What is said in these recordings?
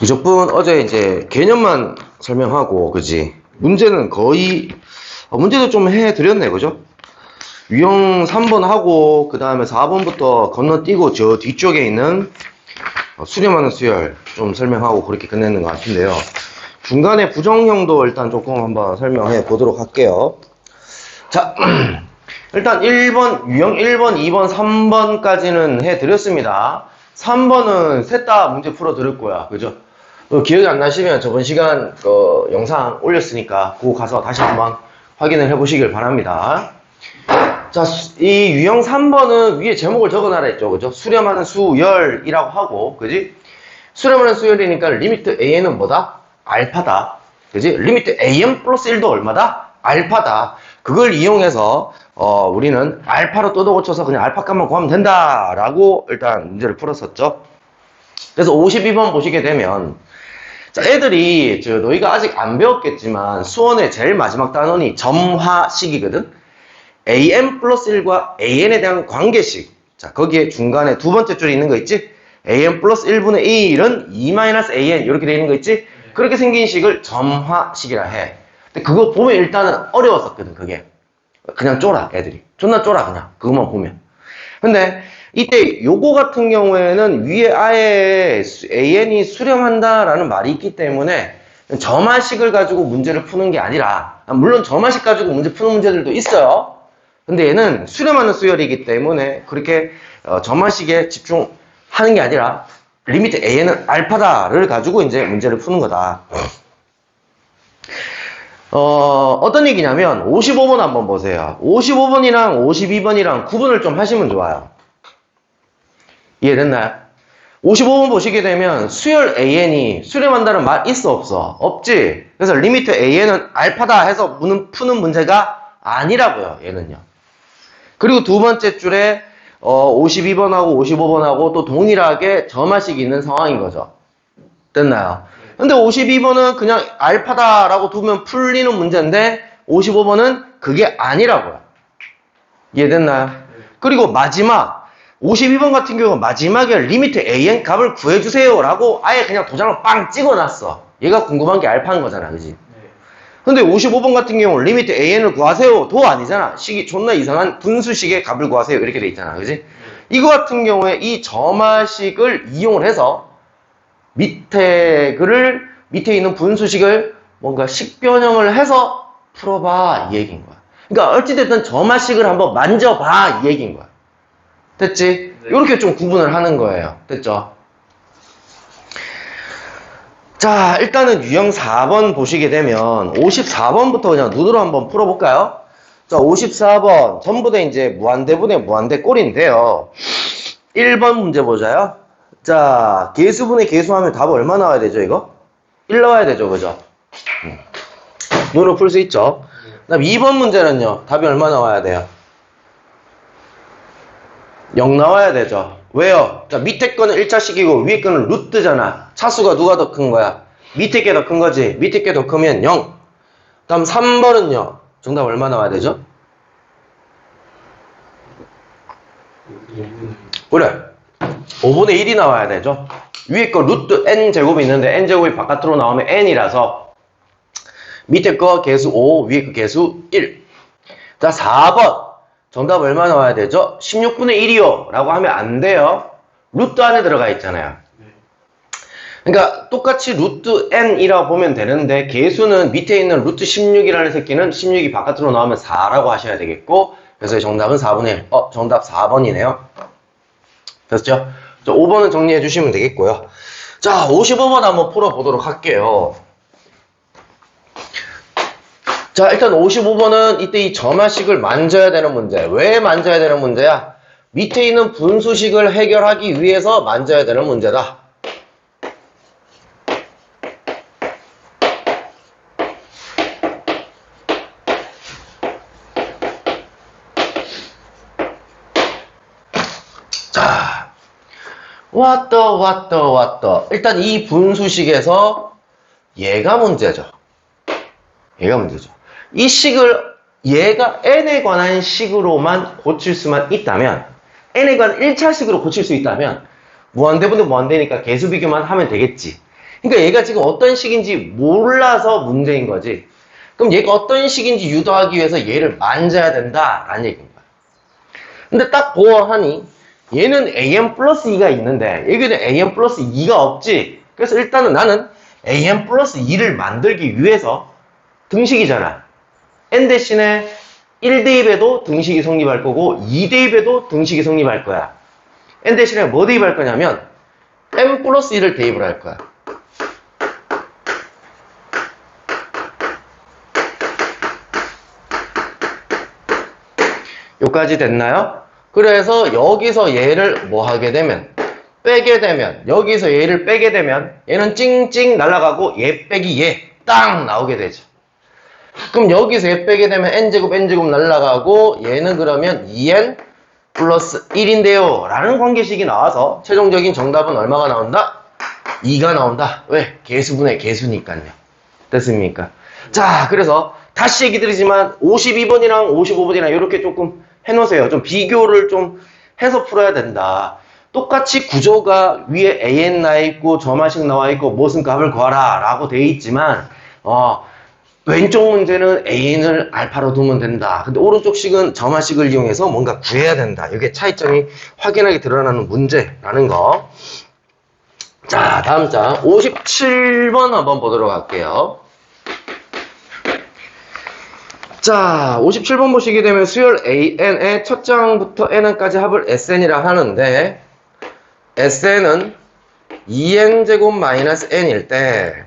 이적분 어제 이제 개념만 설명하고, 그지? 문제는 거의, 문제도 좀 해드렸네, 그죠? 유형 3번 하고, 그 다음에 4번부터 건너뛰고, 저 뒤쪽에 있는 수렴하는 수열 좀 설명하고 그렇게 끝내는 것 같은데요. 중간에 부정형도 일단 조금 한번 설명해 보도록 할게요. 자, 일단 1번, 유형 1번, 2번, 3번까지는 해드렸습니다. 3번은 셋 다 문제 풀어드렸고요. 그죠? 기억이 안 나시면 저번 시간 영상 올렸으니까 그거 가서 다시 한번 확인을 해 보시길 바랍니다. 자, 이 유형 3번은 위에 제목을 적어놔라 했죠. 그죠? 수렴하는 수열이라고 하고, 그지? 수렴하는 수열이니까 리미트 AN은 뭐다? 알파다. 그지? 리미트 AN 플러스 1도 얼마다? 알파다. 그걸 이용해서 우리는 알파로 뜯어 고쳐서 그냥 알파 값만 구하면 된다라고 일단 문제를 풀었었죠. 그래서 52번 보시게 되면, 자, 애들이 너희가 아직 안 배웠겠지만 수원의 제일 마지막 단원이 점화식이거든. AN 플러스 1과 AN에 대한 관계식. 자, 거기에 중간에 두 번째 줄에 있는 거 있지? AN 플러스 1분의 1은 2-AN 이렇게 되어 있는 거 있지? 그렇게 생긴 식을 점화식이라 해. 근데 그거 보면 일단은 어려웠었거든, 그게. 그냥 쫄아, 애들이. 존나 쫄아, 그냥. 그것만 보면. 근데 이때 요거 같은 경우에는 위에 아예 AN이 수렴한다라는 말이 있기 때문에 점화식을 가지고 문제를 푸는 게 아니라, 물론 점화식 가지고 문제 푸는 문제들도 있어요. 근데 얘는 수렴하는 수열이기 때문에 그렇게 점화식에 집중하는 게 아니라 리미트 AN은 알파다를 가지고 이제 문제를 푸는 거다. 어떤 얘기냐면 55번 한번 보세요. 55번이랑 52번이랑 구분을 좀 하시면 좋아요. 이해됐나요? 55번 보시게 되면 수열 AN이 수렴한다는 말 있어 없어? 없지. 그래서 리미트 AN은 알파다 해서 푸는 문제가 아니라고요. 얘는요. 그리고 두 번째 줄에 52번하고 55번하고 또 동일하게 점화식이 있는 상황인 거죠. 됐나요? 근데 52번은 그냥 알파다라고 두면 풀리는 문제인데 55번은 그게 아니라고요. 이해됐나요? 그리고 마지막 52번 같은 경우는 마지막에 리미트 AN 값을 구해주세요 라고 아예 그냥 도장을 빵 찍어놨어. 얘가 궁금한 게 알파인 거잖아, 그지? 근데 55번 같은 경우는 리미트 AN을 구하세요 도 아니잖아. 식이 존나 이상한 분수식의 값을 구하세요 이렇게 돼 있잖아, 그지? 이거 같은 경우에 이 점화식을 이용을 해서 밑에 있는 분수식을 뭔가 식변형을 해서 풀어봐 이 얘기인 거야. 그러니까 어찌됐든 점화식을 한번 만져봐 이 얘기인 거야. 됐지? 네. 이렇게 좀 구분을 하는 거예요. 됐죠? 자, 일단은 유형 4번 보시게 되면 54번부터 그냥 눈으로 한번 풀어볼까요? 자, 54번 전부 다 이제 무한대분의 무한대꼴인데요. 1번 문제 보자요. 자, 개수분의 개수하면 답 얼마 나와야 되죠, 이거? 1 나와야 되죠, 그죠? 눈으로 풀 수 있죠? 그다음 2번 문제는요, 답이 얼마 나와야 돼요? 0 나와야 되죠. 왜요? 자, 밑에 거는 1차식이고 위에 거는 루트잖아. 차수가 누가 더 큰 거야? 밑에 게 더 큰 거지. 밑에 게 더 크면 0. 다음 3번은요. 정답 얼마 나와야 되죠? 그래. 5분의 1이 나와야 되죠. 위에 거 루트 n제곱이 있는데 n제곱이 바깥으로 나오면 n이라서 밑에 거 개수 5, 위에 거 개수 1. 자, 4번. 정답 얼마 나와야 되죠? 16분의 1이요 라고 하면 안 돼요. 루트 안에 들어가 있잖아요. 그러니까 똑같이 루트 n이라고 보면 되는데 개수는 밑에 있는 루트 16이라는 새끼는 16이 바깥으로 나오면 4라고 하셔야 되겠고, 그래서 정답은 4분의 1. 정답 4번이네요. 됐죠? 자, 5번은 정리해 주시면 되겠고요. 자, 55번 한번 풀어보도록 할게요. 자, 일단 55번은 이때 이 점화식을 만져야 되는 문제. 왜 만져야 되는 문제야? 밑에 있는 분수식을 해결하기 위해서 만져야 되는 문제다. 자, 왔다. 일단 이 분수식에서 얘가 문제죠. 이 식을 얘가 n에 관한 식으로만 고칠 수만 있다면, n에 관한 1차식으로 고칠 수 있다면 무한대분의 무한대니까 개수 비교만 하면 되겠지. 그러니까 얘가 지금 어떤 식인지 몰라서 문제인 거지. 그럼 얘가 어떤 식인지 유도하기 위해서 얘를 만져야 된다라는 얘기인 거야. 근데 딱 보아하니 얘는 an 플러스 2가 있는데 여기는 an 플러스 2가 없지. 그래서 일단은 나는 an 플러스 2를 만들기 위해서 등식이잖아. n 대신에 1대입에도 등식이 성립할 거고 2대입에도 등식이 성립할 거야. n 대신에 뭐 대입할 거냐면 n 플러스 1을 대입을 할 거야. 여기까지 됐나요? 그래서 여기서 얘를 뭐 하게 되면 빼게 되면 여기서 얘를 빼게 되면 얘는 찡찡 날아가고 얘 빼기 얘 딱 나오게 되죠. 그럼 여기서 얘 빼게 되면 n제곱 n제곱 날아가고 얘는 그러면 2n 플러스 1인데요 라는 관계식이 나와서 최종적인 정답은 얼마가 나온다? 2가 나온다. 왜? 개수분의 개수니까요. 됐습니까? 자, 그래서 다시 얘기 드리지만 52번이랑 55번이랑 이렇게 조금 해놓으세요. 좀 비교를 좀 해서 풀어야 된다. 똑같이 구조가 위에 an 나와 있고 점화식 나와 있고 무슨 값을 구하라 라고 돼 있지만 왼쪽 문제는 an을 알파로 두면 된다. 근데 오른쪽 식은 점화식을 이용해서 뭔가 구해야 된다. 이게 차이점이 확연하게 드러나는 문제라는 거. 자, 다음 장 57번 한번 보도록 할게요. 자, 57번 보시게 되면 수열 an의 첫 장부터 n까지 합을 sn이라 하는데 sn은 2n제곱 마이너스 n일 때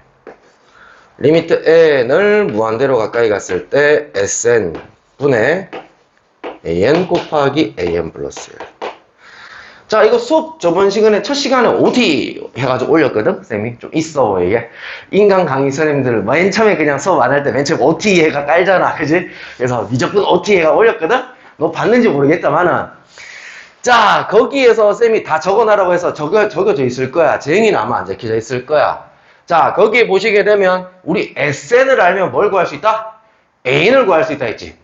리미트 n을 무한대로 가까이 갔을 때 sn분의 an 곱하기 an 플러스 1. 자, 이거 수업 저번 시간에 첫 시간에 OT 해가지고 올렸거든? 쌤이 좀 있어 보이게. 인간 강의 선생님들 맨 처음에 그냥 수업 안 할 때 맨 처음에 OT 해가 깔잖아. 그지? 그래서 무조건 OT 해가 올렸거든? 너 봤는지 모르겠다만은. 자, 거기에서 쌤이 다 적어놔라고 해서 적어져 있을 거야. 재영이는 아마 안 적혀져 있을 거야. 자, 거기에 보시게 되면 우리 SN을 알면 뭘 구할 수 있다? A를 구할 수 있다 했지.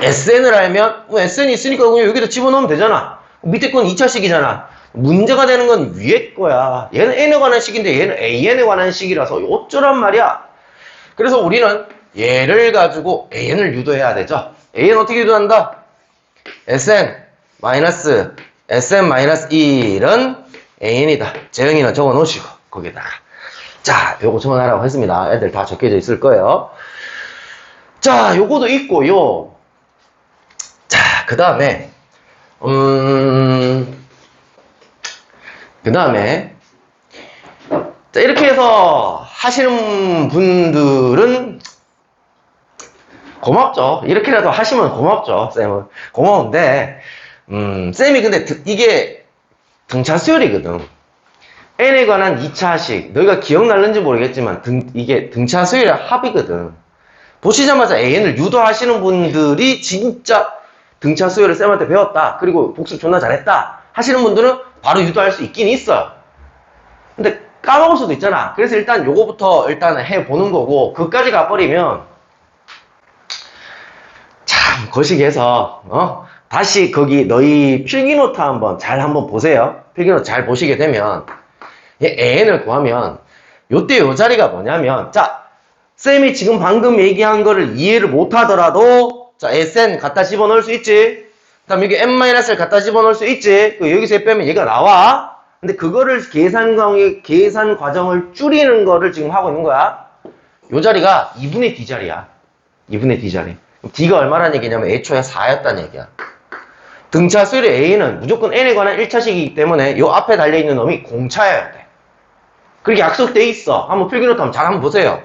SN을 알면 SN이 있으니까 그냥 여기다 집어넣으면 되잖아. 밑에 건 2차식이잖아. 문제가 되는 건 위에 거야. 얘는 n에 관한 식인데 얘는 an에 관한 식이라서 어쩌란 말이야. 그래서 우리는 얘를 가지고 an을 유도해야 되죠. an 어떻게 유도한다? sn 마이너스 sn 마이너스 1은 an이다. 재영이는 적어 놓으시고 거기다가 자, 요거 적어놔라고 했습니다. 애들 다 적혀져 있을 거예요. 자, 요거도 있고요. 자, 그 다음에 자, 이렇게 해서 하시는 분들은 고맙죠. 이렇게라도 하시면 고맙죠. 쌤은 고마운데 쌤이 근데 이게 등차 수열이거든. n에 관한 2차식 너희가 기억날는지 모르겠지만 이게 등차 수열의 합이거든. 보시자마자 an을 유도하시는 분들이 진짜 등차 수열을 쌤한테 배웠다. 그리고 복습 존나 잘했다. 하시는 분들은 바로 유도할 수 있긴 있어요. 근데 까먹을 수도 있잖아. 그래서 일단 요거부터 일단 해보는 거고 그까지 가버리면 참 거시기해서 다시 거기 너희 필기노트 한번 보세요. 필기노트 잘 보시게 되면 얘 an을 구하면 요때 요 자리가 뭐냐면 자 쌤이 지금 방금 얘기한 거를 이해를 못하더라도 자, sn 갖다 집어넣을 수 있지. 그 다음 여기 n-를 갖다 집어넣을 수 있지. 여기서 빼면 얘가 나와. 근데 그거를 계산 과정을 줄이는 거를 지금 하고 있는 거야. 요 자리가 2분의 d 자리야. 2분의 d 자리. d가 얼마란 얘기냐면 애초에 4였다는 얘기야. 등차 수열의 a는 무조건 n에 관한 1차식이기 때문에 요 앞에 달려있는 놈이 공차여야 돼. 그렇게 약속돼 있어. 한번 필기노트 한번 보세요.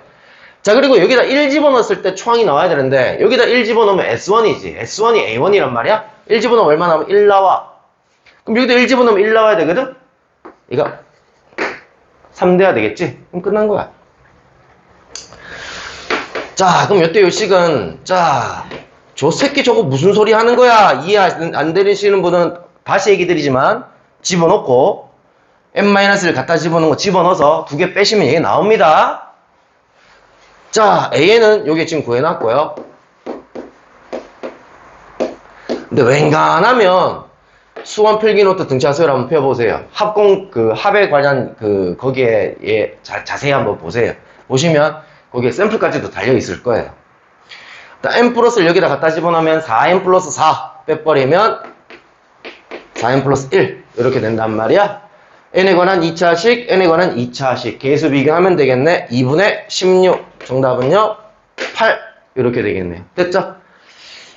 자, 그리고 여기다 1 집어넣었을 때 초항이 나와야 되는데 여기다 1 집어넣으면 S1이지. S1이 A1이란 말이야. 1 집어넣으면 얼마 나오면 1 나와. 그럼 여기다 1 집어넣으면 1 나와야 되거든? 이거 3 돼야 되겠지? 그럼 끝난 거야. 자, 그럼 요때 요 식은 자, 저 새끼 저거 무슨 소리 하는 거야? 이해 안 되시는 분은 다시 얘기 드리지만 집어넣고 n-를 갖다 집어넣은 거 집어넣어서 2개 빼시면 얘가 나옵니다. 자, an은 여기 지금 구해놨고요. 근데 웬간하면 수원 필기노트 등차수열 한번 펴보세요. 합에 관한 거기에 자세히 한번 보세요. 보시면 거기에 샘플까지도 달려 있을 거예요. n 플러스를 여기다 갖다 집어넣으면 4n 플러스 4 빼버리면 4n 플러스 1 이렇게 된단 말이야. n에 관한 2차식, n에 관한 2차식 계수 비교하면 되겠네. 2분의 16 정답은요 8 이렇게 되겠네요. 됐죠?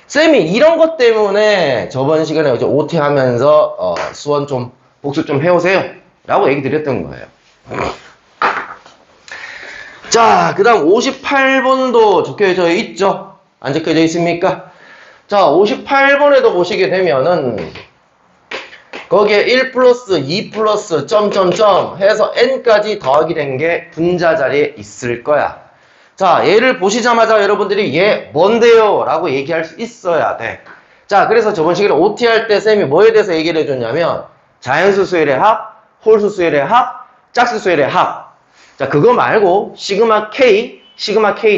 쌤이 이런 것 때문에 저번 시간에 이제 OT 하면서 수원 좀 복습 좀 해오세요 라고 얘기 드렸던 거예요. 자, 그 다음 58번도 적혀져 있죠? 안 적혀져 있습니까? 자, 58번에도 보시게 되면은 거기에 1 플러스 2 플러스 점점점 해서 n까지 더하기 된 게 분자 자리에 있을 거야. 자, 얘를 보시자마자 여러분들이 얘 뭔데요? 라고 얘기할 수 있어야 돼. 자, 그래서 저번 시간에 OT 할 때 쌤이 뭐에 대해서 얘기를 해줬냐면 자연수 수열의 합, 홀수 수열의 합, 짝수 수열의 합. 자, 그거 말고 시그마 K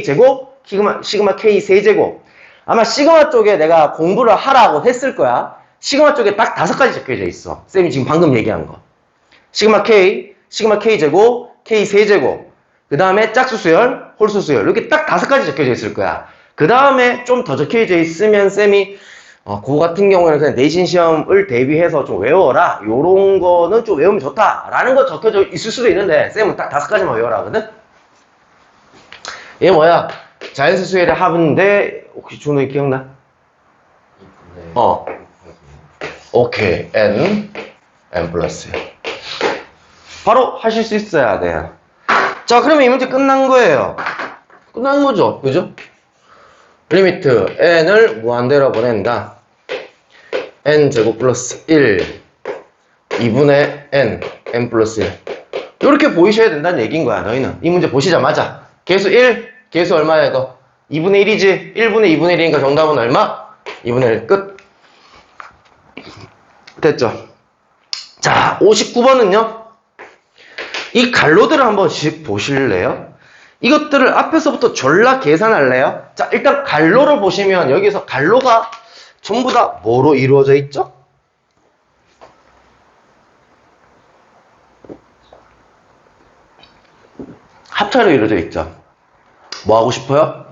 제곱, 시그마 K 세제곱. 아마 시그마 쪽에 내가 공부를 하라고 했을 거야. 시그마 쪽에 딱 5가지 적혀져 있어. 쌤이 지금 방금 얘기한 거. 시그마 K 제곱, K 세제곱. 그 다음에 짝수수열, 홀수수열 이렇게 딱 5가지 적혀져 있을 거야. 그 다음에 좀 더 적혀져 있으면 쌤이 그거 같은 경우에는 그냥 내신 시험을 대비해서 좀 외워라. 요런 거는 좀 외우면 좋다라는 거 적혀져 있을 수도 있는데 쌤은 딱 5가지만 외워라 하거든. 얘 뭐야? 자연수수열의 합인데 혹시 준호 기억나? 오케이. n 플러스 바로 하실 수 있어야 돼요. 자, 그러면 이 문제 끝난 거예요. 끝난 거죠. 그죠? 리미트 n을 무한대로 보낸다. n제곱 플러스 1 2분의 n 플러스 1 이렇게 보이셔야 된다는 얘기인 거야. 너희는 이 문제 보시자마자 계수 1, 계수 얼마야 이거? 2분의 1이지? 1분의 2분의 1이니까 정답은 얼마? 2분의 1 끝. 됐죠? 자, 59번은요. 이 갈로들을 한번씩 보실래요? 이것들을 앞에서부터 졸라 계산할래요? 자, 일단 갈로를 보시면 여기서 갈로가 전부 다 뭐로 이루어져 있죠? 합차로 이루어져 있죠. 뭐 하고 싶어요?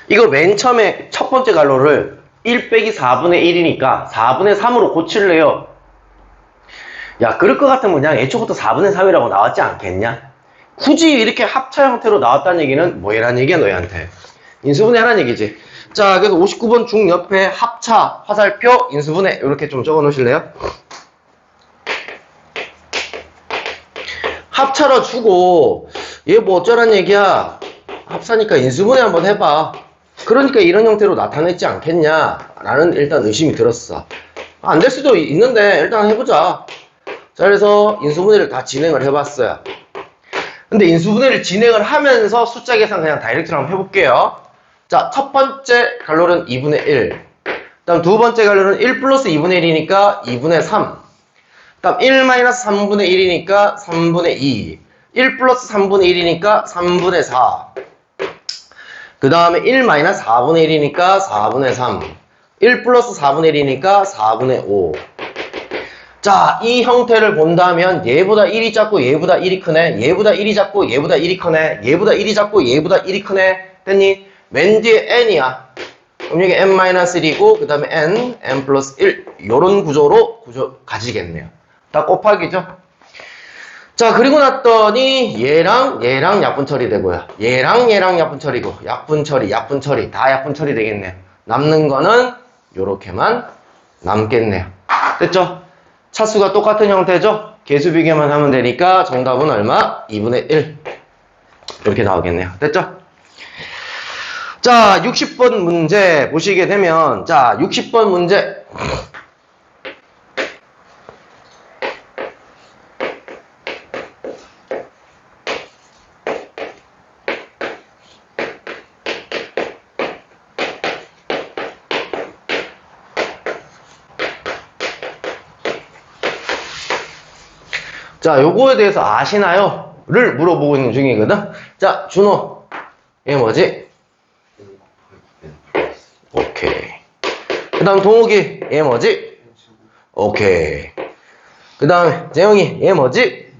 이거 맨 처음에 첫 번째 갈로를 1 빼기 4분의 1이니까 4분의 3으로 고칠래요? 야, 그럴 것 같으면 그냥 애초부터 4분의 3이라고 나왔지 않겠냐? 굳이 이렇게 합차 형태로 나왔다는 얘기는 뭐라는 얘기야, 너희한테? 인수분해 하라는 얘기지. 자, 그래서 59번 중 옆에 합차, 화살표, 인수분해 이렇게 좀 적어 놓으실래요? 합차로 주고 얘 뭐 어쩌란 얘기야? 합사니까 인수분해 한번 해봐. 그러니까 이런 형태로 나타냈지 않겠냐? 라는 일단 의심이 들었어. 안 될 수도 있는데 일단 해보자. 자, 그래서 인수분해를 다 진행을 해봤어요. 근데 인수분해를 진행을 하면서 숫자 계산 그냥 다이렉트로 한번 해볼게요. 자, 첫 번째 갈로는 2분의 1. 다음 두 번째 갈로는 1 플러스 2분의 1이니까 2분의 3. 다음 1 마이너스 3분의 1이니까 3분의 2. 1 플러스 3분의 1이니까 3분의 4. 그 다음에 1 마이너스 4분의 1이니까 4분의 3. 1 플러스 4분의 1이니까 4분의 5. 자, 이 형태를 본다면 얘보다 1이 작고 얘보다 1이 크네. 얘보다 1이 작고 얘보다 1이 크네. 얘보다 1이 작고 얘보다 1이 크네. 됐니? 맨 뒤에 n이야. 그럼 여기 n-1이고 그 다음에 n 플러스 1 요런 구조 가지겠네요. 다 곱하기죠. 자, 그리고 났더니 얘랑 약분 처리되고요. 얘랑 약분 처리고 약분 처리 다 약분 처리 되겠네요. 남는 거는 요렇게만 남겠네요. 됐죠? 차수가 똑같은 형태죠? 개수 비교만 하면 되니까 정답은 얼마? 2분의 1 이렇게 나오겠네요. 됐죠? 자, 60번 문제 보시게 되면 자, 60번 문제 자, 요거에 대해서 아시나요? 를 물어보고 있는 중이거든. 자, 준호 얘 뭐지? 오케이. 그 다음 동욱이 얘 뭐지? 오케이. 그 다음에 재영이 얘 뭐지?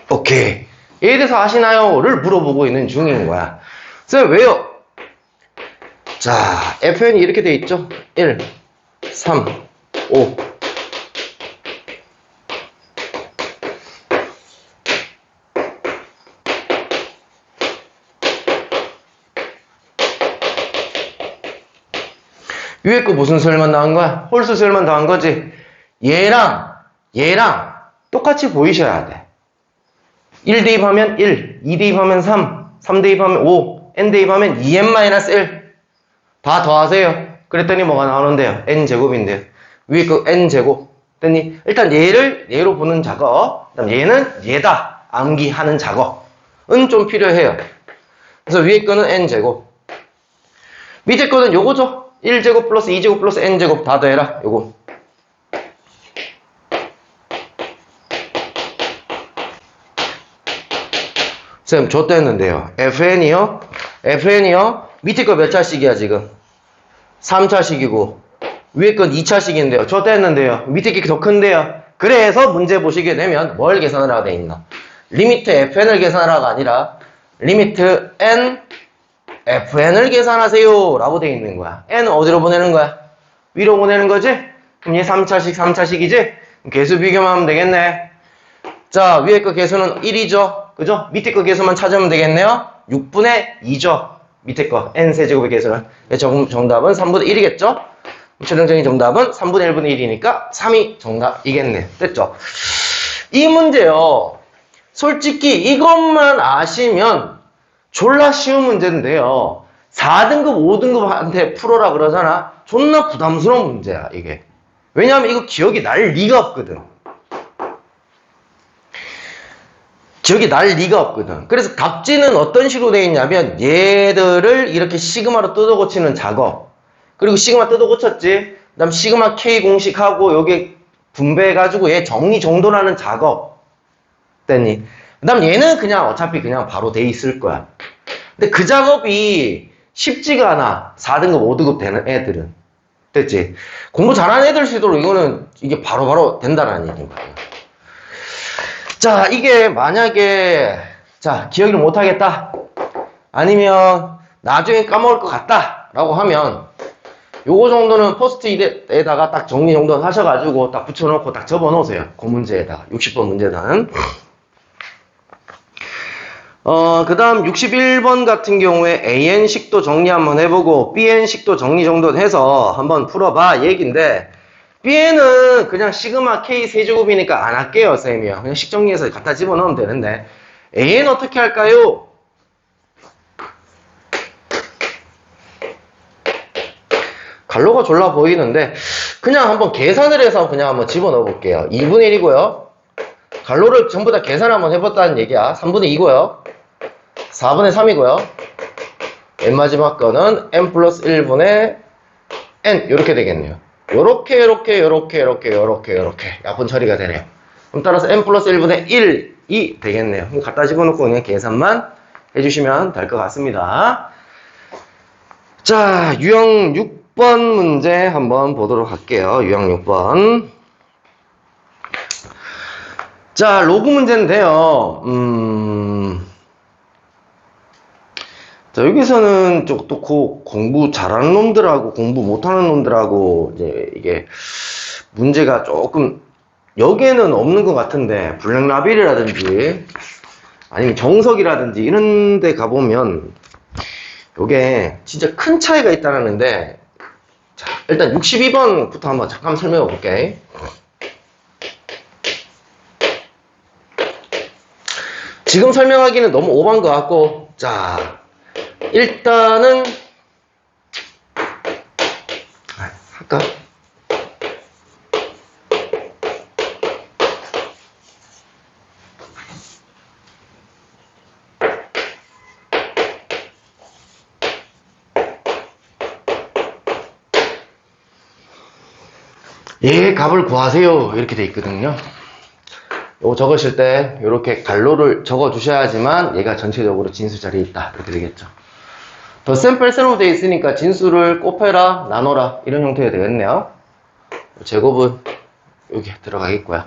오케이. 얘에 대해서 아시나요? 를 물어보고 있는 중인 거야. 쌤 왜요? 자, FN이 이렇게 돼 있죠? 1, 3, 5. 위에 거 무슨 수열만 나온 거야? 홀수 수열만 나온 거지? 얘랑 똑같이 보이셔야 돼. 1 대입하면 1, 2 대입하면 3, 3 대입하면 5, n 대입하면 2n-1. 다 더하세요. 그랬더니 뭐가 나오는데요? n제곱인데요. 위에 거 n제곱. 그랬더니 일단 얘를 얘로 보는 작업, 그다음 얘는 얘다 암기하는 작업은 좀 필요해요. 그래서 위에 거는 n제곱. 밑에 거는 요거죠? 1제곱 플러스 2제곱 플러스 n제곱 다 더해라. 요거. 쌤, 줬다 했는데요. FN이요? 밑에 거 몇 차씩이야, 지금? 3차씩이고, 위에 건 2차씩인데요. 줬다 했는데요. 밑에 게 더 큰데요. 그래서 문제 보시게 되면 뭘 계산하라고 돼 있나? 리미트 FN을 계산하라가 아니라, 리미트 N, FN을 계산하세요. 라고 돼 있는 거야. N 어디로 보내는 거야? 위로 보내는 거지? 그럼 얘 3차씩이지? 개수 비교만 하면 되겠네. 자, 위에 거 개수는 1이죠? 그죠? 밑에 거 개수만 찾으면 되겠네요? 6분의 2죠? 밑에 거, n세제곱의 개수는. 정답은 3분의 1이겠죠? 최종적인 정답은 3분의 1분의 1이니까 3이 정답이겠네. 됐죠? 이 문제요. 솔직히 이것만 아시면 졸라 쉬운 문제인데요. 4등급, 5등급한테 풀어라 그러잖아. 존나 부담스러운 문제야, 이게. 왜냐하면 이거 기억이 날 리가 없거든. 기억이 날 리가 없거든. 그래서 값지는 어떤 식으로 되어 있냐면 얘들을 이렇게 시그마로 뜯어 고치는 작업. 그리고 시그마 뜯어 고쳤지. 그 다음 시그마 K 공식하고 여기 분배해가지고 얘 정리정돈하는 작업. 됐니? 그 다음 얘는 그냥 어차피 그냥 바로 돼 있을 거야. 근데 그 작업이 쉽지가 않아. 4등급, 5등급 되는 애들은. 됐지? 공부 잘하는 애들일수록 이거는 이게 바로바로 된다라는 얘기인 거야. 자, 이게 만약에 자, 기억을 못하겠다 아니면 나중에 까먹을 것 같다 라고 하면 요거 정도는 포스트잇에다가 딱 정리 정도 하셔가지고 딱 붙여놓고 딱 접어놓으세요. 그 문제에다가 60번 문제는 그 다음 61번 같은 경우에 AN식도 정리 한번 해보고 BN식도 정리 정도 해서 한번 풀어봐 얘기인데 B는 그냥 시그마 K 세제곱이니까 안 할게요, 쌤이요. 그냥 식 정리해서 갖다 집어넣으면 되는데 A는 어떻게 할까요? 갈로가 졸라 보이는데 그냥 한번 계산을 해서 그냥 한번 집어넣어 볼게요. 2분의 1이고요. 갈로를 전부 다 계산 한번 해봤다는 얘기야. 3분의 2고요. 4분의 3이고요. 맨 마지막 거는 n 플러스 1분의 n 이렇게 되겠네요. 요렇게 약분 처리가 되네요. 그럼 따라서 n 플러스 1분의 1이 되겠네요. 그럼 갖다 집어넣고 그냥 계산만 해주시면 될 것 같습니다. 자, 유형 6번 문제 한번 보도록 할게요. 유형 6번. 자, 로그 문제인데요. 자, 여기서는 또 공부 잘하는 놈들하고 공부 못하는 놈들하고 이제 이게 문제가 조금 여기에는 없는 것 같은데 블랙라벨이라든지 아니면 정석이라든지 이런 데 가보면 요게 진짜 큰 차이가 있다는데 자, 일단 62번부터 한번 잠깐 설명해 볼게. 지금 설명하기는 너무 오버한 것 같고 자 일단은 할까? 얘 값을 구하세요 이렇게 돼 있거든요. 요거 적으실 때 이렇게 갈로를 적어 주셔야지만 얘가 전체적으로 진수 자리에 있다 이렇게 되겠죠. 더 샘플 셋으로 되어 있으니까 진수를 곱해라 나눠라 이런 형태가 되겠네요. 제곱은 여기 들어가겠고요.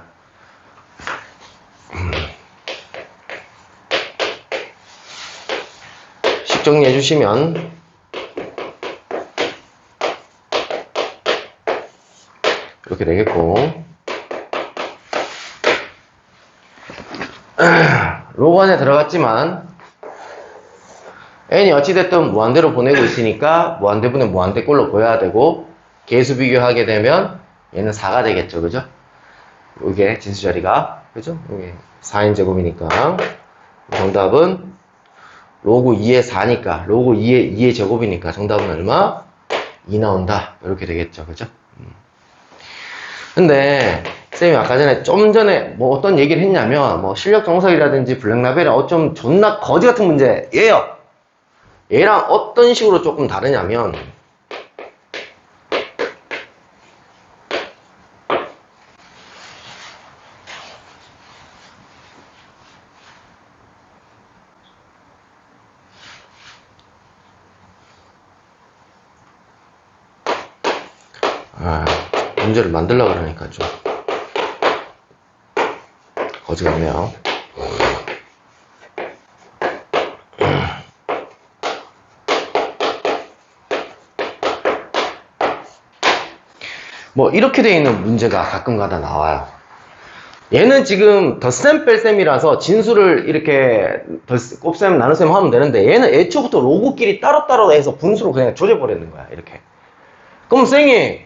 식 정리해 주시면 이렇게 되겠고, 로그 안에 들어갔지만 n이 어찌됐든 무한대로 보내고 있으니까 무한대분의 무한대꼴로 보여야 되고, 계수 비교하게 되면 얘는 4가 되겠죠, 그죠? 이게 진수자리가, 그죠? 이게 4인 제곱이니까 정답은 로그 2의 4니까 로그 2의 제곱이니까 정답은 얼마? 2 나온다 이렇게 되겠죠, 그죠? 근데 쌤이 아까 전에 좀 전에 뭐 어떤 얘기를 했냐면 뭐 실력 정석이라든지 블랙라벨은 어쩜 존나 거지 같은 문제예요. 얘랑 어떤 식으로 조금 다르냐면 문제를 만들려고 그러니까 좀 거지 같네요. 뭐 이렇게 되어 있는 문제가 가끔가다 나와요. 얘는 지금 덧셈 뺄셈이라서 진수를 이렇게 곱셈 나눗셈 하면 되는데 얘는 애초부터 로그끼리 따로따로 해서 분수로 그냥 조져버리는 거야 이렇게. 그럼 쌤이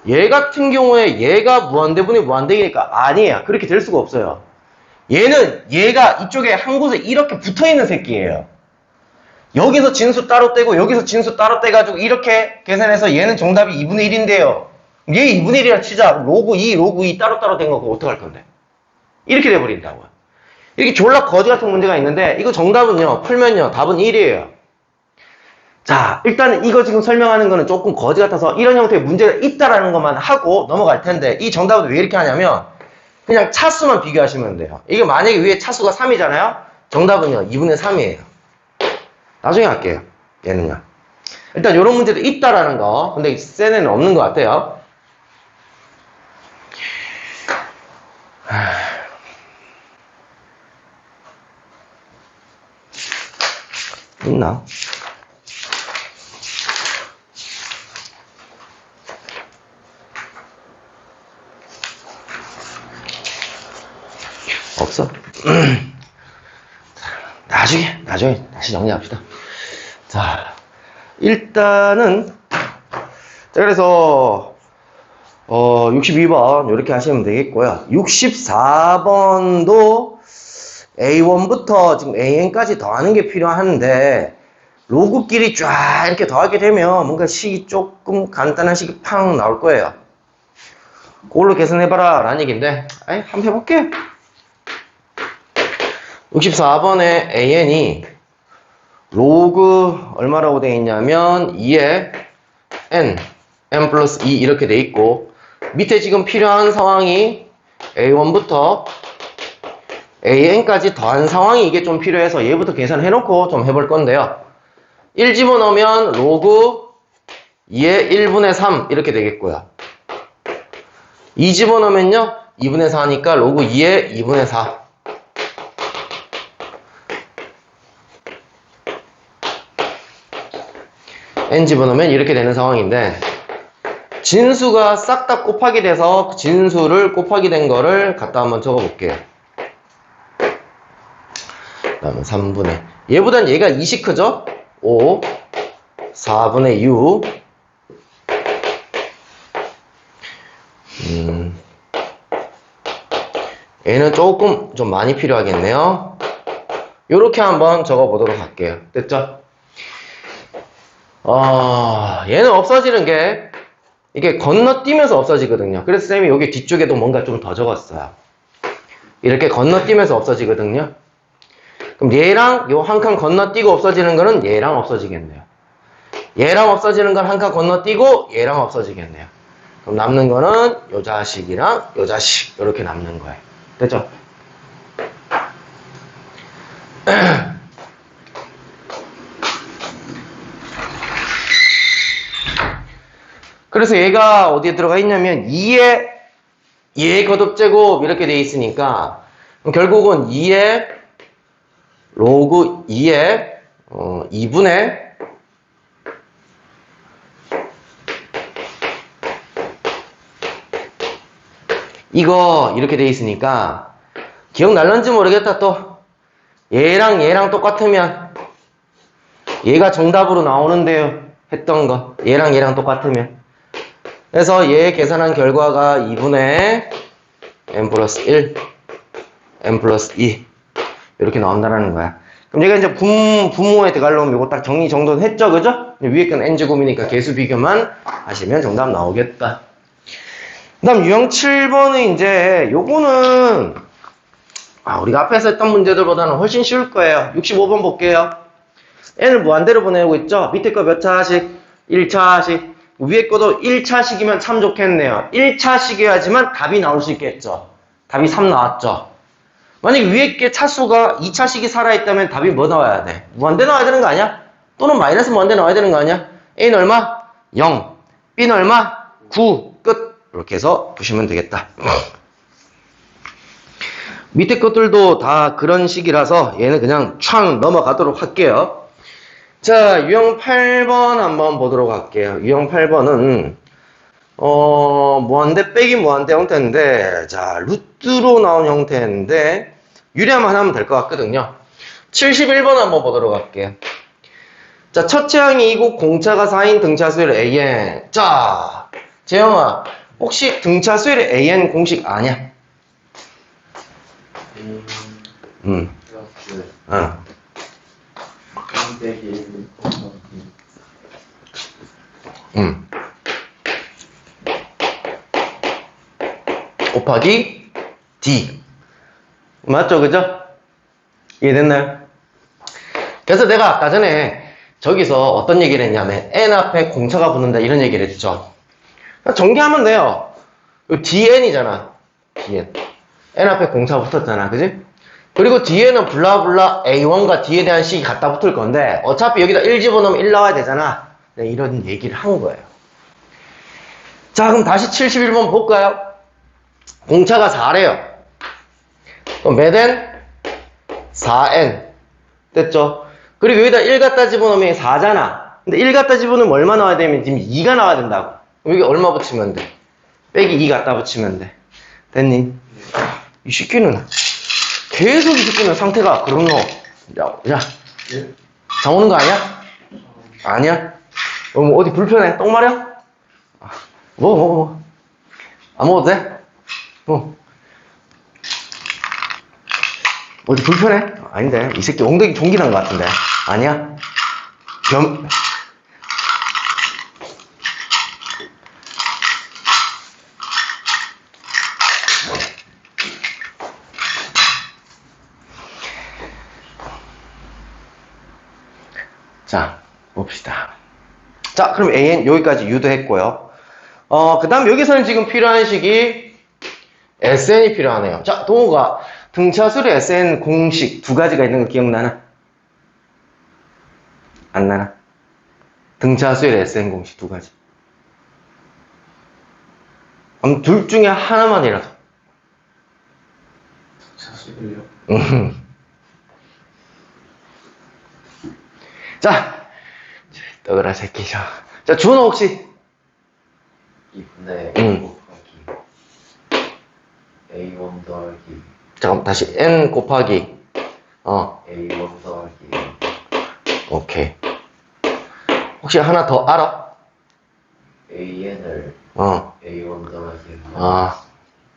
얘 같은 경우에 얘가 무한대분의 무한대니까 아니에요. 그렇게 될 수가 없어요. 얘가 이쪽에 한 곳에 이렇게 붙어있는 새끼예요. 여기서 진수 따로 떼고 여기서 진수 따로 떼가지고 이렇게 계산해서 얘는 정답이 2분의 1인데요. 얘 2분의 1이라 치자. 로그 2 따로따로 된 거 그거 어떡할 건데? 이렇게 돼버린다고요. 이렇게 졸라 거지 같은 문제가 있는데 이거 정답은요. 풀면요. 답은 1이에요. 자, 일단은 이거 지금 설명하는 거는 조금 거지 같아서 이런 형태의 문제가 있다라는 것만 하고 넘어갈 텐데 이 정답은 왜 이렇게 하냐면 그냥 차수만 비교하시면 돼요. 이게 만약에 위에 차수가 3이잖아요. 정답은요. 2분의 3이에요. 나중에 할게요. 얘는요. 일단 이런 문제도 있다라는 거. 근데 쌤에는 없는 것 같아요. 있나? 없어? 나중에 다시 정리합시다. 자, 일단은 자, 그래서 62번 이렇게 하시면 되겠고요. 64번도 A1부터 지금 AN까지 더하는 게 필요한데 로그끼리 쫙 이렇게 더하게 되면 뭔가 식이 조금 간단한 식이 팡 나올 거예요. 그걸로 계산해봐라 라는 얘기인데 한번 해볼게. 64번에 AN이 로그 얼마라고 되어 있냐면 2에 N 플러스 2 이렇게 되어 있고 밑에 지금 필요한 상황이 A1부터 AN까지 더한 상황이 이게 좀 필요해서 얘부터 계산해놓고 좀 해볼 건데요. 1 집어넣으면 로그 2의 1분의 3 이렇게 되겠고요. 2 집어넣으면요 2분의 4니까 로그 2의 2분의 4 n 집어넣으면 이렇게 되는 상황인데 진수가 싹 다 곱하기 돼서 진수를 곱하기 된 거를 갖다 한번 적어볼게요. 그 다음에 3분의 얘보단 얘가 2씩 크죠? 5 4분의 6 얘는 조금 좀 많이 필요하겠네요. 요렇게 한번 적어보도록 할게요. 됐죠? 얘는 없어지는 게 이게 건너뛰면서 없어지거든요. 그래서 쌤이 여기 뒤쪽에도 뭔가 좀 더 적었어요. 이렇게 건너뛰면서 없어지거든요. 그럼 얘랑 요 한 칸 건너뛰고 없어지는 거는 얘랑 없어지겠네요. 얘랑 없어지는 건 한 칸 건너뛰고 얘랑 없어지겠네요. 그럼 남는 거는 요 자식이랑 요 자식 이렇게 남는 거예요. 됐죠? 그래서 얘가 어디에 들어가 있냐면 2의 얘 거듭제곱 이렇게 돼 있으니까 결국은 2의 로그 2의 2분의 이거 이렇게 돼 있으니까 기억날런지 모르겠다. 또 얘랑 얘랑 똑같으면 얘가 정답으로 나오는데요. 했던 거 얘랑 얘랑 똑같으면 그래서 얘 계산한 결과가 2분의 n 플러스 1 n 플러스 2 이렇게 나온다는 거야. 그럼 얘가 이제 분모에 들어가려면 이거 딱 정리 정돈 했죠, 그죠? 위에 건 n제곱이니까 개수 비교만 하시면 정답 나오겠다. 그 다음 유형 7번은 이제 요거는 우리가 앞에서 했던 문제들보다는 훨씬 쉬울 거예요. 65번 볼게요. n을 무한대로 보내고 있죠? 밑에 거 몇 차식? 1차식. 위에 거도 1차식이면 참 좋겠네요. 1차식이어야지만 답이 나올 수 있겠죠. 답이 3 나왔죠. 만약에 위에 게 차수가 2차식이 살아있다면 답이 뭐 나와야 돼? 무한대 나와야 되는 거 아니야? 또는 마이너스 무한대 나와야 되는 거 아니야? A는 얼마? 0. B는 얼마? 9. 끝. 이렇게 해서 보시면 되겠다. 밑에 것들도 다 그런 식이라서 얘는 그냥 촥 넘어가도록 할게요. 자, 유형 8번 한번 보도록 할게요. 유형 8번은 무한대 빼기 무한대 형태인데, 자, 루트로 나온 형태인데 유리함만 하면 될 것 같거든요. 71번 한번 보도록 할게요. 자, 첫째 항이 2고 공차가 4인 등차수열 AN. 자, 재영아, 혹시 등차수열 AN 공식 아냐? 곱하기 D. 맞죠? 그죠? 이해됐나요? 그래서 내가 아까 전에 저기서 어떤 얘기를 했냐면 N 앞에 공차가 붙는다 이런 얘기를 했죠. 전개하면 돼요. DN이잖아. DN. N 앞에 공차 붙었잖아. 그지? 그리고 뒤에는 블라블라 A1과 D에 대한 식이 갖다 붙을 건데 어차피 여기다 1 집어넣으면 1 나와야 되잖아. 네, 이런 얘기를 한 거예요. 자, 그럼 다시 71번 볼까요? 공차가 4래요. 그럼 몇 N? 4N. 됐죠? 그리고 여기다 1 갖다 집어넣으면 4잖아. 근데 1 갖다 집어넣으면 얼마 나와야 되면 지금 2가 나와야 된다고. 여기 얼마 붙이면 돼? 빼기 2 갖다 붙이면 돼. 됐니? 이 새끼는 계속 이 새끼는 상태가 그렇노. 야, 장 오는 거 아니야? 아니야? 뭐 어디 불편해? 똥 마려? 안 먹어도 돼? 어디 불편해? 아닌데. 이 새끼 엉덩이 종기 난 것 같은데. 아니야? 자, 봅시다. 자, 그럼 AN 여기까지 유도했고요. 그 다음 여기서는 지금 필요한 식이 SN이 필요하네요. 자, 동호가 등차수의 SN 공식 두 가지가 있는 거 기억나나? 안 나나? 등차수의 SN 공식 두 가지. 둘 중에 하나만이라도. 등차수를요? 자, 떠그라 새끼죠. 자, 준호 혹시? 2분의 N 곱하기 A1 더하기 잠깐만, 다시 N 곱하기 A1 더하기 오케이. 혹시 하나 더 알아? AN을 A1 더하기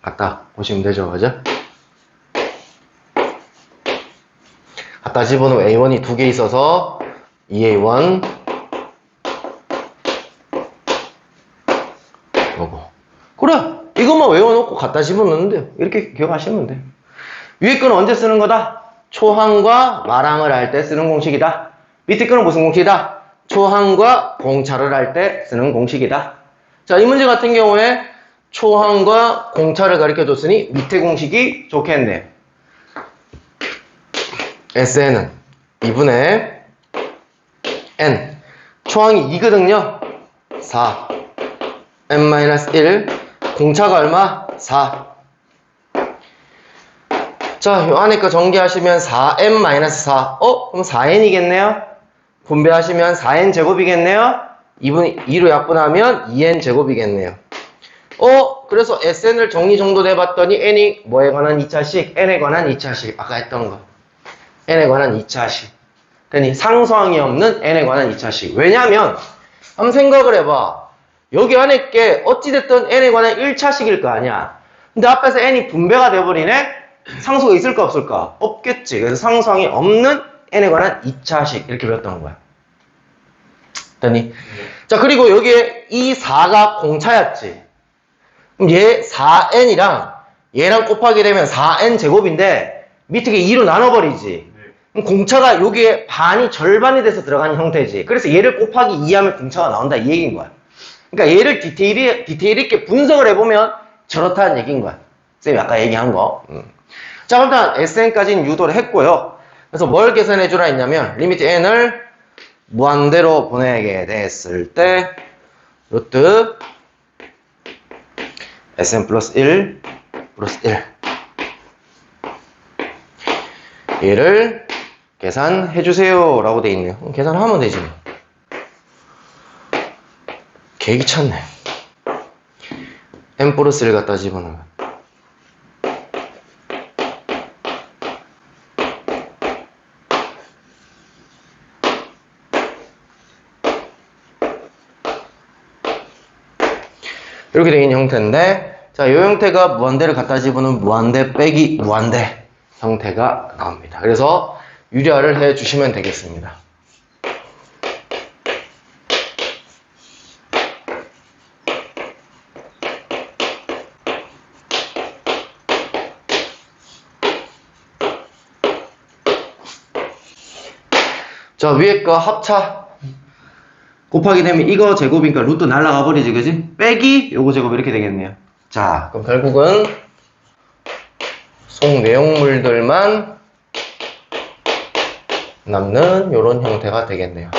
갖다 보시면 되죠, 그죠? 갖다 집어넣으면 A1이 두 개 있어서 2A1 요거. 그래, 이것만 외워놓고 갖다 집어넣는데요. 이렇게 기억하시면 돼요. 위에 거는 언제 쓰는 거다? 초항과 마랑을 할 때 쓰는 공식이다. 밑에 거는 무슨 공식이다? 초항과 공차를 할 때 쓰는 공식이다. 자, 이 문제 같은 경우에 초항과 공차를 가르쳐줬으니 밑에 공식이 좋겠네요. SN은 2분의 N. 초항이 2거든요. 4. n-1 공차가 얼마? 4. 자, 요 안에 거 전개하시면 4n-4 그럼 4n이겠네요? 분배하시면 4n 제곱이겠네요? 2로 약분하면 2n 제곱이겠네요. 그래서 SN을 정리정돈 해봤더니 N이 뭐에 관한 2차식? N에 관한 2차식. 아까 했던 거. N에 관한 2차식. 그러니 상수항이 없는 N에 관한 2차식. 왜냐면 한번 생각을 해봐. 여기 안에 게 어찌됐든 N에 관한 1차식일 거 아니야. 근데 앞에서 N이 분배가 돼버리네? 상수가 있을까 없을까? 없겠지. 그래서 상수항이 없는 N에 관한 2차식. 이렇게 배웠던 거야. 됐니? 자, 그리고 여기에 이 4가 공차였지. 그럼 얘 4n이랑 얘랑 곱하게 되면 4n 제곱인데 밑에 게 2로 나눠버리지. 그럼 공차가 여기에 반이 절반이 돼서 들어가는 형태지. 그래서 얘를 곱하기 2하면 공차가 나온다 이 얘기인 거야. 그러니까 얘를 디테일 있게 분석을 해보면 저렇다는 얘기인 거야. 쌤이 아까 얘기한 거. 자, 일단 SN까지는 유도를 했고요. 그래서 뭘 계산해주라 했냐면 리미트 n을 무한대로 보내게 됐을 때 루트 Sn 플러스 1 플러스 1 얘를 계산해주세요 라고 돼 있네요. 계산하면 되지. 개 귀찮네. n 플러스 1 갖다 집어넣으면 이렇게 되어 있는 형태인데, 자, 이 형태가 무한대를 갖다 집어넣으면 무한대 빼기 무한대 형태가 나옵니다. 그래서 유리화를 해 주시면 되겠습니다. 자, 위에 거 합차 곱하게 되면 이거 제곱이니까 루트 날라가 버리지, 그지? 빼기 요거 제곱 이렇게 되겠네요. 자, 그럼 결국은 속 내용물들만 남는 요런 형태가 되겠네요.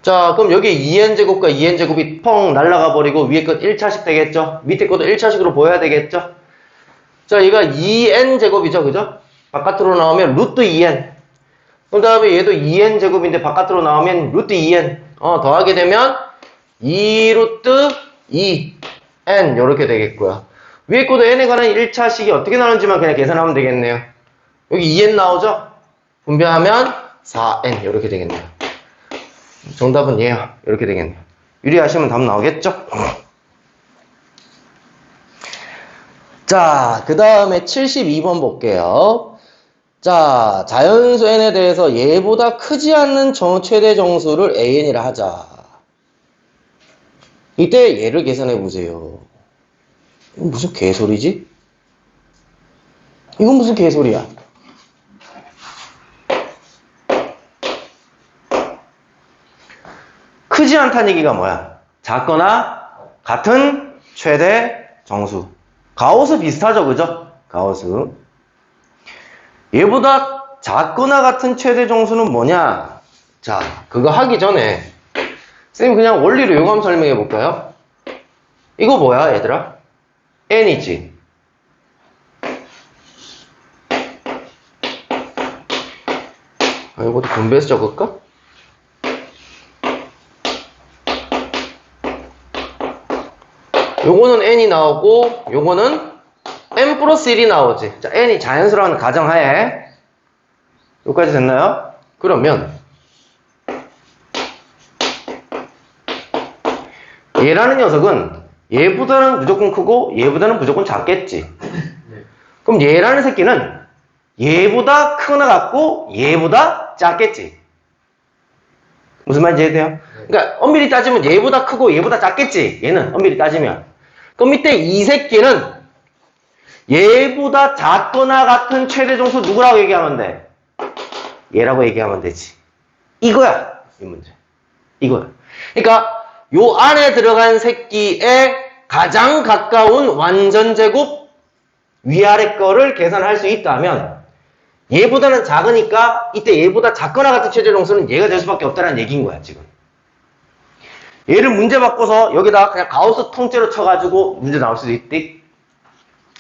자, 그럼 여기 2n제곱과 2n제곱이 펑 날라가 버리고 위에 것 1차식 되겠죠? 밑에 것도 1차식으로 보여야 되겠죠? 자, 얘가 2n제곱이죠, 그죠? 바깥으로 나오면 루트 2n. 그 다음에 얘도 2n제곱인데 바깥으로 나오면 루트 2n. 더하게 되면 2루트 2n 요렇게 되겠고요. 위에 것도 n에 관한 1차식이 어떻게 나오는지만 그냥 계산하면 되겠네요. 여기 2n 나오죠? 분배하면 4n 요렇게 되겠네요. 정답은 얘요. 이렇게 되겠네요. 유리하시면 답 나오겠죠? 자, 그 다음에 72번 볼게요. 자, 자연수 n에 대해서 얘보다 크지 않는 최대 정수를 an이라 하자. 이때 얘를 계산해 보세요. 이건 무슨 개소리지? 이건 무슨 개소리야? 크지 않다는 얘기가 뭐야? 작거나 같은 최대 정수. 가우스 비슷하죠, 그죠? 가우스. 얘보다 작거나 같은 최대 정수는 뭐냐? 자, 그거 하기 전에 쌤 그냥 원리로 요거 한번 설명해 볼까요? 이거 뭐야, 얘들아? n이지. 이것도 분배해서 적을까? 요거는 n이 나오고 요거는 n 플러스 1이 나오지. 자, n이 자연수라는 가정하에 여기까지 됐나요? 그러면 얘라는 녀석은 얘보다는 무조건 크고 얘보다는 무조건 작겠지. 그럼 얘라는 새끼는 얘보다 크거나 같고 얘보다 작겠지. 무슨 말인지 이해돼요? 그러니까 엄밀히 따지면 얘보다 크고 얘보다 작겠지. 얘는 엄밀히 따지면. 그럼 밑에 이 새끼는 얘보다 작거나 같은 최대 정수 누구라고 얘기하면 돼? 얘라고 얘기하면 되지. 이거야. 이 문제. 이거야. 그러니까 요 안에 들어간 새끼에 가장 가까운 완전제곱 위아래 거를 계산할 수 있다면 얘보다는 작으니까 이때 얘보다 작거나 같은 최대 정수는 얘가 될 수밖에 없다는 얘기인 거야, 지금. 얘를 문제 바꿔서 여기다 그냥 가우스 통째로 쳐가지고 문제 나올 수도 있디.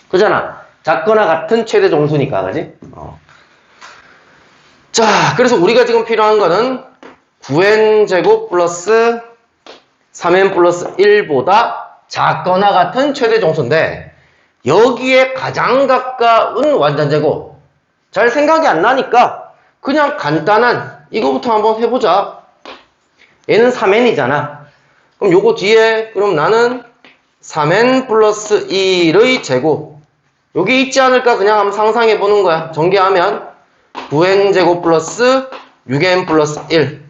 그잖아. 작거나 같은 최대 정수니까, 그지? 자, 그래서 우리가 지금 필요한 거는 9n제곱 플러스 3n 플러스 1보다 작거나 같은 최대 정수인데, 여기에 가장 가까운 완전제곱. 잘 생각이 안 나니까 그냥 간단한 이거부터 한번 해보자. 얘는 3n이잖아. 그럼 요거 뒤에 그럼 나는 3n 플러스 1의 제곱. 여기 있지 않을까? 그냥 한번 상상해 보는 거야. 전개하면 9n제곱 플러스 6n 플러스 1.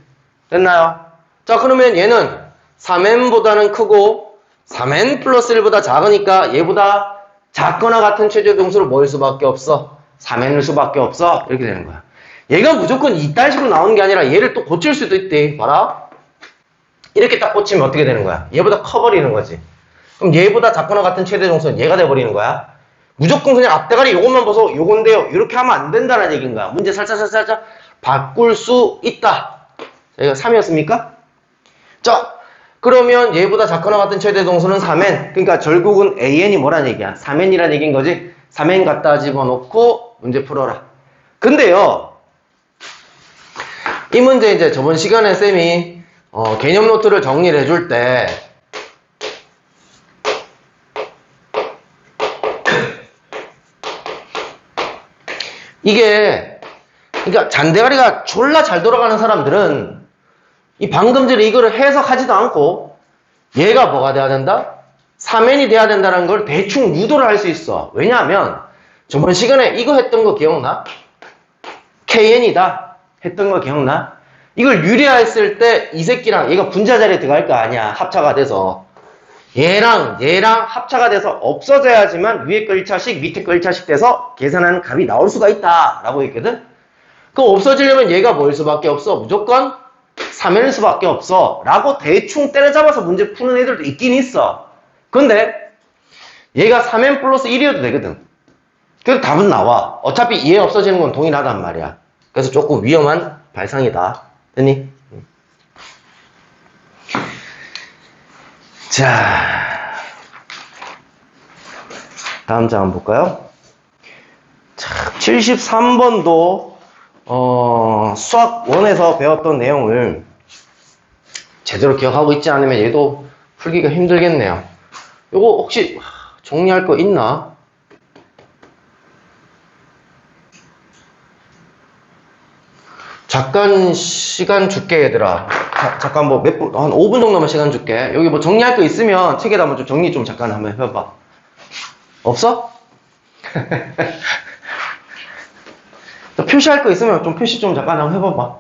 됐나요? 자, 그러면 얘는 3n보다는 크고 3n 플러스 1보다 작으니까 얘보다 작거나 같은 최대 정수를 모일 수밖에 없어. 3n일 수밖에 없어. 이렇게 되는 거야. 얘가 무조건 이딴 식으로 나오는 게 아니라 얘를 또 고칠 수도 있대. 봐라. 이렇게 딱 고치면 어떻게 되는 거야? 얘보다 커버리는 거지. 그럼 얘보다 작거나 같은 최대 정수는 얘가 돼버리는 거야. 무조건 그냥 앞대가리 요것만 봐서 요건데요. 이렇게 하면 안 된다는 얘기인 거야. 문제 살짝 바꿀 수 있다. 여기가 3이었습니까? 자, 그러면 얘보다 작거나 같은 최대 정수는 3n. 그러니까 결국은 an이 뭐란 얘기야? 3n이란 얘기인 거지. 3n 갖다 집어넣고 문제 풀어라. 근데요, 이 문제 이제 저번 시간에 쌤이 개념 노트를 정리를 해줄 때 이게 그러니까 잔대가리가 졸라 잘 돌아가는 사람들은 이 방금 전에 이거를 해석하지도 않고 얘가 뭐가 돼야 된다? 3n이 돼야 된다는 걸 대충 유도를 할 수 있어. 왜냐하면 저번 시간에 이거 했던 거 기억나? kn이다 했던 거 기억나? 이걸 유리화했을 때 이 새끼랑 얘가 분자 자리에 들어갈 거 아니야. 합차가 돼서. 얘랑 합차가 돼서 없어져야지만 위에 거 1차씩 밑에 거 1차씩 돼서 계산하는 값이 나올 수가 있다 라고 했거든. 그럼 없어지려면 얘가 뭐일 수밖에 없어? 무조건 3n일 수밖에 없어 라고 대충 때려잡아서 문제 푸는 애들도 있긴 있어. 근데 얘가 3n 플러스 1이어도 되거든. 그래서 답은 나와. 어차피 얘 없어지는 건 동일하단 말이야. 그래서 조금 위험한 발상이다. 됐니? 자, 다음 장 한번 볼까요? 자, 73번도 수학 1에서 배웠던 내용을 제대로 기억하고 있지 않으면 얘도 풀기가 힘들겠네요. 요거 혹시 정리할 거 있나? 잠깐 시간 줄게 얘들아. 잠깐 뭐 몇 분, 한 5분 정도만 시간 줄게. 여기 뭐 정리할 거 있으면 책에다 한번 좀 정리 좀 잠깐 한번 해봐. 없어? 또 표시할 거 있으면 좀 표시 좀 잠깐 한번 해봐봐.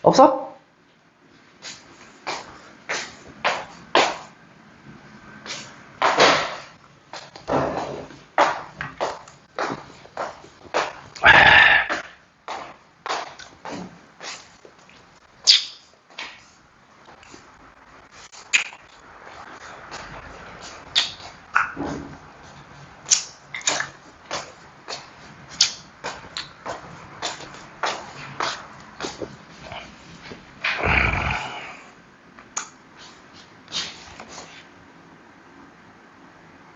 없어?